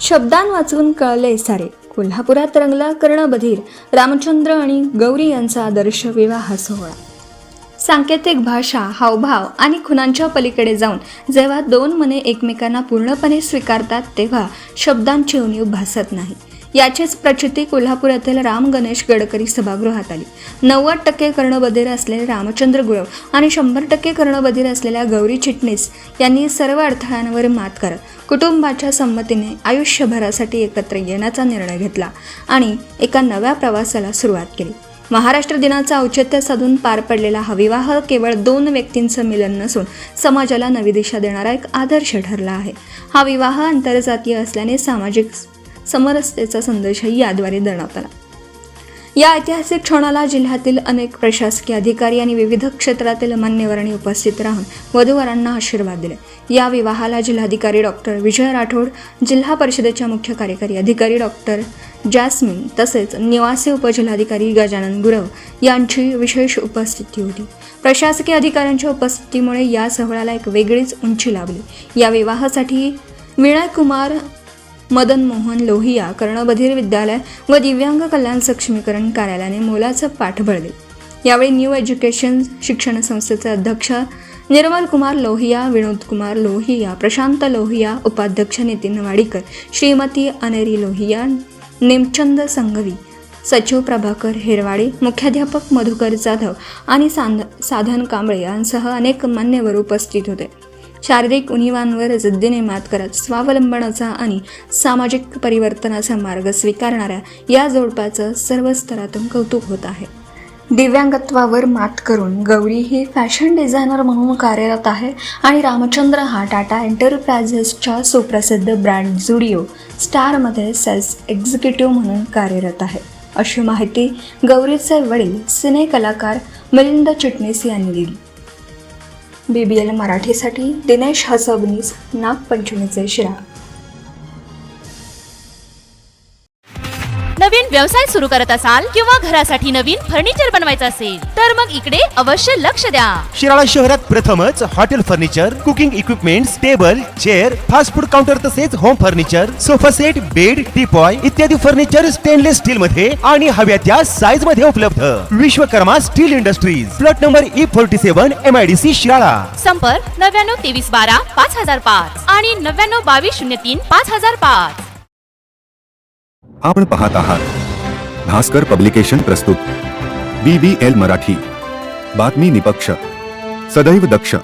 शब्दान वाचून कळले सारे. कोल्हापुरात रंगला कर्णबधीर. रामचंद्र आणि गौरी यांचा आदर्श विवाह सोहळा. सांकेतिक भाषा, हावभाव आणि खुणांच्या पलीकडे जाऊन जेव्हा दोन मने एकमेकांना पूर्णपणे स्वीकारतात तेव्हा शब्दांची उणीव भासत नाही. याचीच प्रचिती कोल्हापुरातील राम गणेश गडकरी सभागृहात आली. 90% कर्णबधीर असलेले रामचंद्र गुरव आणि 100% कर्णबधीर असलेल्या गौरी चिटणीस यांनी सर्व अडथळ्यांवर मात करत कुटुंबाच्या संमतीने आयुष्यभरासाठी एकत्र येण्याचा निर्णय घेतला आणि एका नव्या प्रवासाला सुरुवात केली. महाराष्ट्र दिनाचं औचित्य साधून पार पडलेला हा विवाह केवळ दोन व्यक्तींचं मिलन नसून समाजाला नवी दिशा देणारा एक आदर्श ठरला आहे. हा विवाह आंतरजातीय असल्याने सामाजिक समरसतेचा संदेशही याद्वारे देण्यात आला. या ऐतिहासिक क्षणाला जिल्ह्यातील अनेक प्रशासकीय अधिकारी आणि विविध क्षेत्रातील मान्यवरांनी उपस्थित राहून वधूवरांना आशीर्वाद दिले. या विवाहाला जिल्हाधिकारी डॉक्टर विजय राठोड, जिल्हा परिषदेच्या मुख्य कार्यकारी अधिकारी डॉक्टर जॅस्मिन तसेच निवासी उपजिल्हाधिकारी गजानन गुरव यांची विशेष उपस्थिती होती. प्रशासकीय अधिकाऱ्यांच्या उपस्थितीमुळे या सोहळ्याला एक वेगळीच उंची लाभली. या विवाहासाठी विनयकुमार मदन मोहन लोहिया कर्णबधीर विद्यालय व दिव्यांग कल्याण सक्षमीकरण कार्यालयाने मोलाचं पाठबळ दिले. यावेळी न्यू एज्युकेशन शिक्षण संस्थेचे अध्यक्ष निर्मल कुमार लोहिया, विनोद कुमार लोहिया, प्रशांत लोहिया, उपाध्यक्ष नितीन वाडीकर, श्रीमती अनेरी लोहिया, नेमचंद संघवी, सचिव प्रभाकर हेरवाडे, मुख्याध्यापक मधुकर जाधव आणि साधन कांबळे यांसह अनेक मान्यवर उपस्थित होते. शारीरिक उणीवांवर जिद्दीने मात करत स्वावलंबनाचा आणि सामाजिक परिवर्तनाचा मार्ग स्वीकारणाऱ्या या जोडप्याचं सर्व स्तरातून कौतुक होत आहे. दिव्यांगत्वावर मात करून गौरी ही फॅशन डिझायनर म्हणून कार्यरत आहे आणि रामचंद्र हा टाटा एंटरप्राइजेसच्या सुप्रसिद्ध ब्रँड झुडिओ स्टारमध्ये सेल्स एक्झिक्युटिव्ह म्हणून कार्यरत आहे, अशी माहिती गौरीचे वडील सिने कलाकार मिलिंद चिटणीस यांनी दिली. BBL मराठीसाठी दिनेश हसबनीस, नागपंचमीचे शिराळ. नवीन व्यवसाय सुरू करत असाल किंवा घरासाठी नवीन फर्निचर बनवायचं असेल तर मग इकडे अवश्य लक्ष द्या. शिराळा शहरात प्रथमच hotel furniture, cooking equipments, table, chair, fast food counter तसेच home furniture, sofa set, bed, teapoy इत्यादी फर्निचर स्टेनलेस स्टील मध्ये आणि हव्या त्या साईज मध्ये उपलब्ध. Vishwakarma steel industries, plot number E47, MIDC Shirala. संपर्क 99 23 12 5005 आणि 99 22 03 5005. आपण पाहत आहात भास्कर पब्लिकेशन प्रस्तुत BBL मराठी. बातमी निपक्ष, सदैव दक्ष.